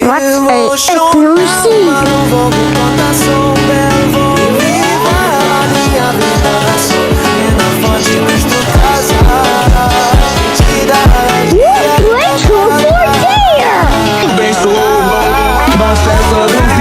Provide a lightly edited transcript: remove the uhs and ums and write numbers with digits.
What's a exclusive? What? Let's go for there! Bem sou, mas essa não